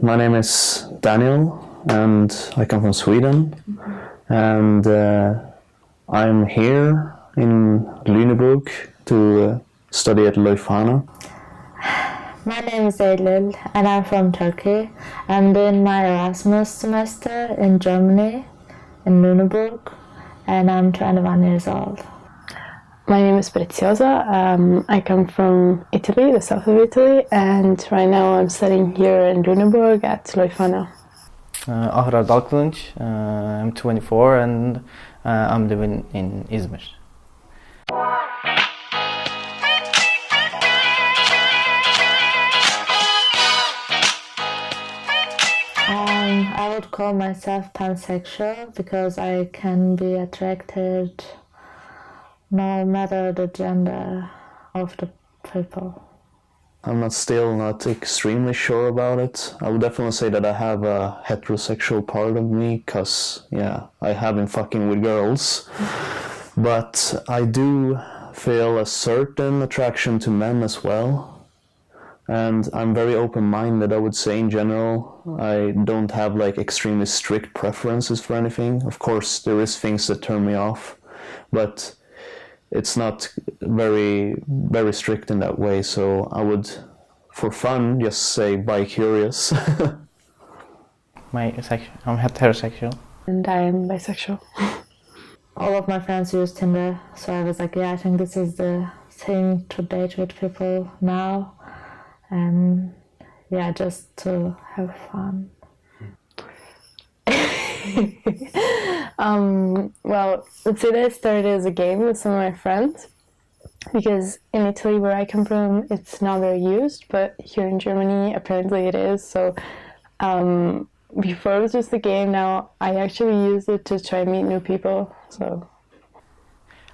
My name is Daniel, and I come from Sweden. And I'm here in Lüneburg to study at Leuphana. My name is Eylül, and I'm from Turkey. I'm doing my Erasmus semester in Germany, in Lüneburg, and I'm 21 years old. My name is Preziosa. I come from Italy, the south of Italy, and right now I'm studying here in Lüneburg at Leuphana. Ahrar Dalkılınç. I'm 24 and I'm living in Izmir. I would call myself pansexual because I can be attracted no matter the gender of the people. I'm still not extremely sure about it. I would definitely say that I have a heterosexual part of me, because, yeah, I have been fucking with girls. But I do feel a certain attraction to men as well. And I'm very open-minded, I would say, in general. I don't have, like, extremely strict preferences for anything. Of course, there is things that turn me off, but it's not very strict in that way, so I would, for fun, just say bi-curious. I'm heterosexual. And I am bisexual. All of my friends use Tinder, so I was like, yeah, I think this is the thing to date with people now. And yeah, just to have fun. Well, let's say that I started as a game with some of my friends, because in Italy, where I come from, it's not very used, but here in Germany, apparently it is. So before it was just a game, now I actually use it to try and meet new people. So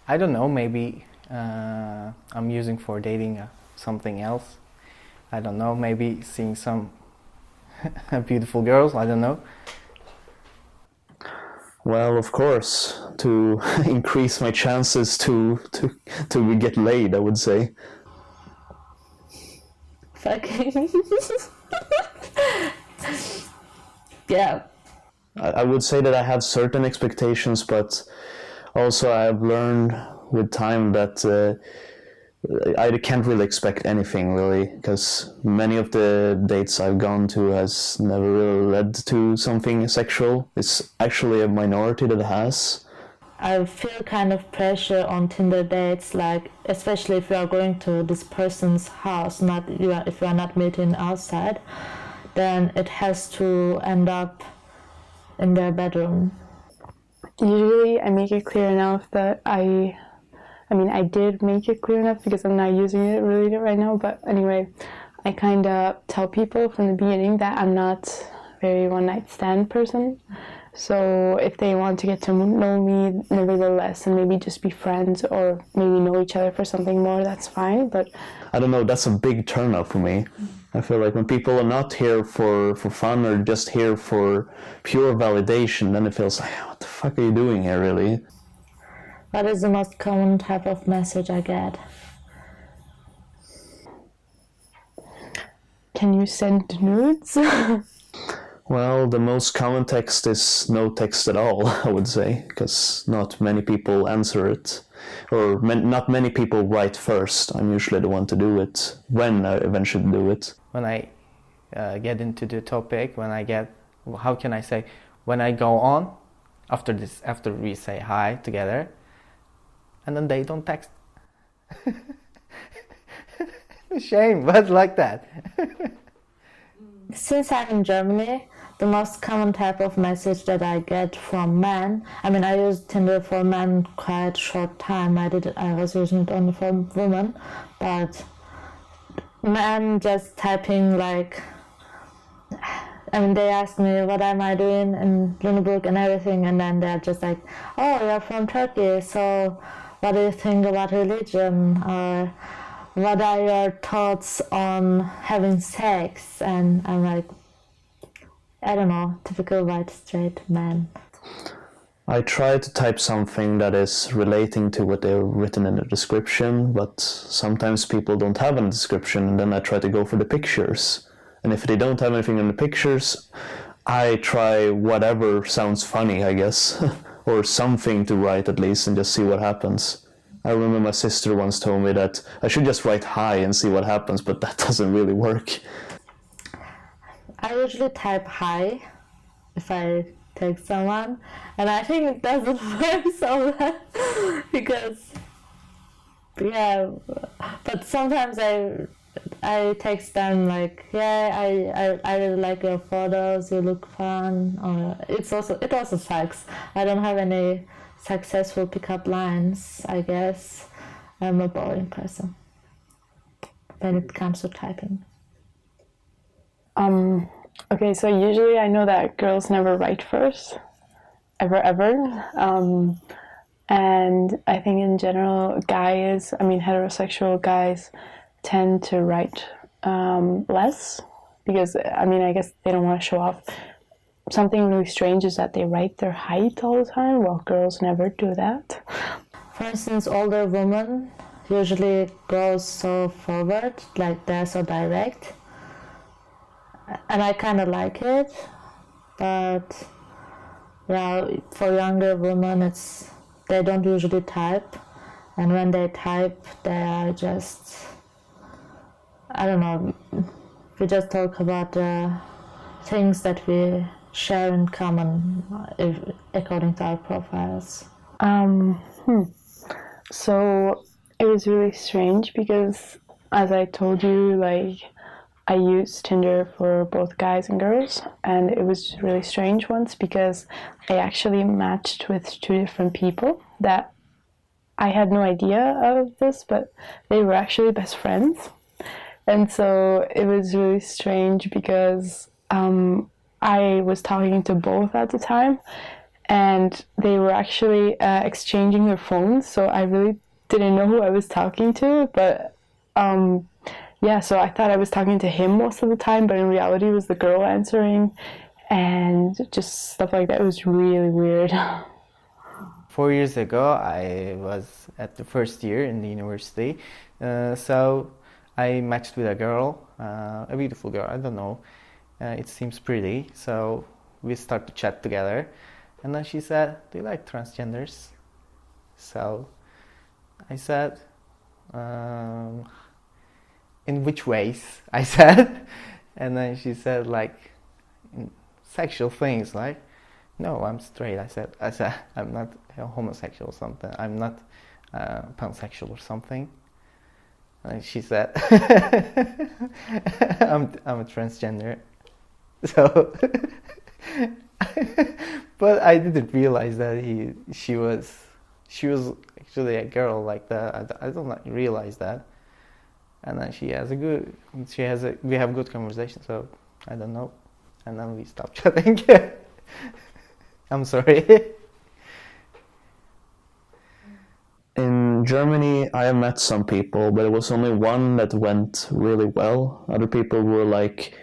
I don't know, maybe I'm using for dating something else. I don't know, maybe seeing some beautiful girls, I don't know. Well, of course, to increase my chances to get laid, I would say. Fucking. Yeah. I would say that I have certain expectations, but also I've learned with time that I can't really expect anything, really, because many of the dates I've gone to has never really led to something sexual. It's actually a minority that has. I feel kind of pressure on Tinder dates, like especially if you are going to this person's house, if you are not meeting outside, then it has to end up in their bedroom. usually I make it clear enough that I did make it clear enough because I'm not using it really right now, but anyway, I kind of tell people from the beginning that I'm not a very one-night stand person. So if they want to get to know me nevertheless and maybe just be friends or maybe know each other for something more, that's fine. But I don't know, that's a big turn up for me. I feel like when people are not here for fun or just here for pure validation, then it feels like, what the fuck are you doing here, really? What is the most common type of message I get? can you send nudes? Well, the most common text is no text at all, I would say, because not many people answer it, or not many people write first. I'm usually the one to do it when I eventually do it. When I get into the topic, when I go on after we say hi together, and then they don't text. Shame, but like that. Since I'm in Germany, the most common type of message that I get from men, I used Tinder for men quite short time. I was using it only for women, but men just typing like, they ask me what am I doing in Lüneburg and everything, and then they're just like, oh, you're from Turkey, so what do you think about religion, or what are your thoughts on having sex? And I'm like, I don't know, typical white straight man. I try to type something that is relating to what they've written in the description, but sometimes people don't have a description, and then I try to go for the pictures. And if they don't have anything in the pictures, I try whatever sounds funny, I guess, or something to write at least, and just see what happens. I remember my sister once told me that I should just write hi and see what happens, but that doesn't really work. I usually type hi if I text someone, and I think it doesn't work so well because, yeah, but sometimes I text them like, yeah, I really like your photos, you look fun, or it also sucks. I don't have any successful pickup lines, I guess. I'm a boring person when it comes to typing. Okay, so usually I know that girls never write first, ever. And I think in general, heterosexual guys tend to write less because, I guess they don't want to show off. Something really strange is that they write their height all the time, while girls never do that. For instance, older women usually go so forward, like they're so direct. And I kind of like it, but yeah, for younger women, they don't usually type, and when they type, they are just, I don't know, we just talk about the things that we share in common, according to our profiles. So it was really strange because, as I told you, I used Tinder for both guys and girls, and it was really strange once because I actually matched with 2 different people that I had no idea of this, but they were actually best friends. And so it was really strange because I was talking to both at the time, and they were actually exchanging their phones, so I really didn't know who I was talking to, but yeah, so I thought I was talking to him most of the time, but in reality it was the girl answering, and just stuff like that. It was really weird. 4 years ago, I was at the first year in the university, so I matched with a girl, a beautiful girl, I don't know, it seems pretty, so we started to chat together, and then she said, do you like transgenders? So I said, in which ways? I said, and then she said, like, sexual things, like, no, I'm straight. I said, I'm not homosexual or something. I'm not pansexual or something. And she said, I'm a transgender. So, but I didn't realize that she was actually a girl like that. I don't realize that. And then we have good conversation, so I don't know. And then we stopped chatting. I'm sorry. In Germany, I have met some people, but it was only one that went really well. Other people were like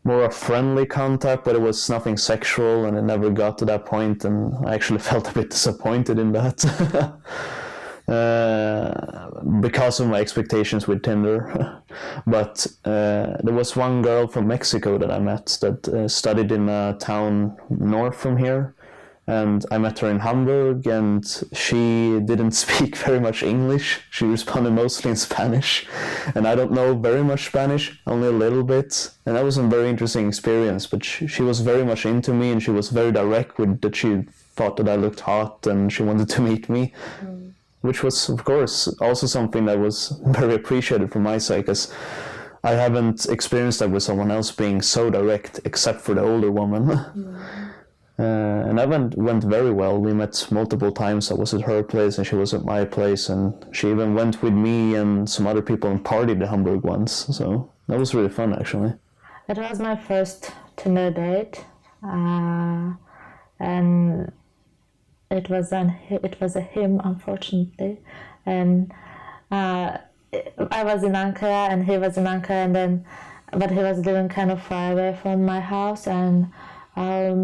more a friendly contact, but it was nothing sexual, and it never got to that point, and I actually felt a bit disappointed in that. Because of my expectations with Tinder. But there was one girl from Mexico that I met that studied in a town north from here, and I met her in Hamburg, and she didn't speak very much English. She responded mostly in Spanish, and I don't know very much Spanish, only a little bit, and that was a very interesting experience. But she was very much into me, and she was very direct with that. She thought that I looked hot and she wanted to meet me. Which was, of course, also something that was very appreciated from my side, because I haven't experienced that with someone else being so direct, except for the older woman. And that went very well. We met multiple times. I was at her place and she was at my place, and she even went with me and some other people and partied in Hamburg once. So that was really fun, actually. It was my first Tinder date, and it was a him, unfortunately, and I was in Ankara and he was in Ankara, but he was living kind of far away from my house, and I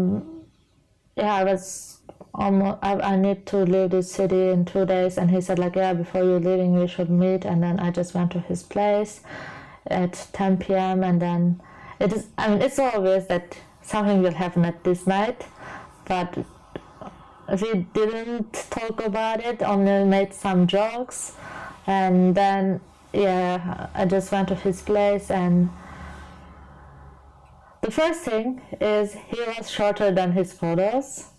need to leave this city in 2 days, and he said like, yeah, before you're leaving we should meet, and then I just went to his place at 10 p.m. and then it is. I mean, it's so obvious that something will happen at this night, but we didn't talk about it. Only made some jokes, and then yeah, I just went to his place, and the first thing is he was shorter than his photos.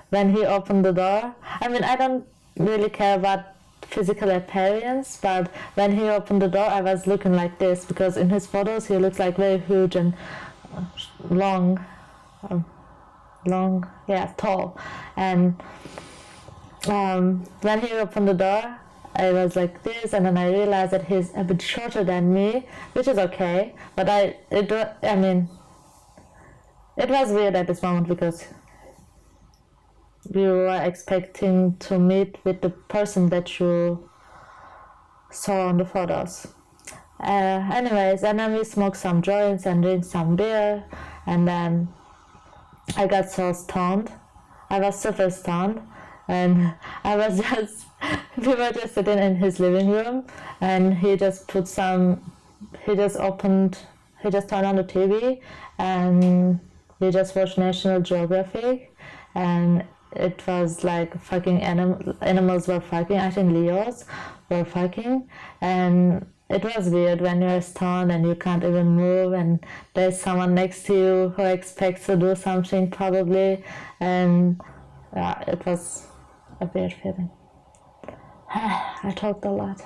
When he opened the door, I mean, I don't really care about physical appearance, but when he opened the door, I was looking like this, because in his photos he looks like very huge and long, tall. And when he opened the door, I was like this, and then I realized that he's a bit shorter than me, which is okay. But it was weird at this moment, because you were expecting to meet with the person that you saw on the photos. Anyways, and then we smoked some joints and drank some beer, and then I got so stoned. I was super stoned, and we were just sitting in his living room, and he just turned on the TV, and we just watched National Geographic, and it was like fucking animals were fucking. I think Leos were fucking, and it was weird when you're stoned and you can't even move, and there's someone next to you who expects to do something probably, and yeah, it was a weird feeling. I talked a lot.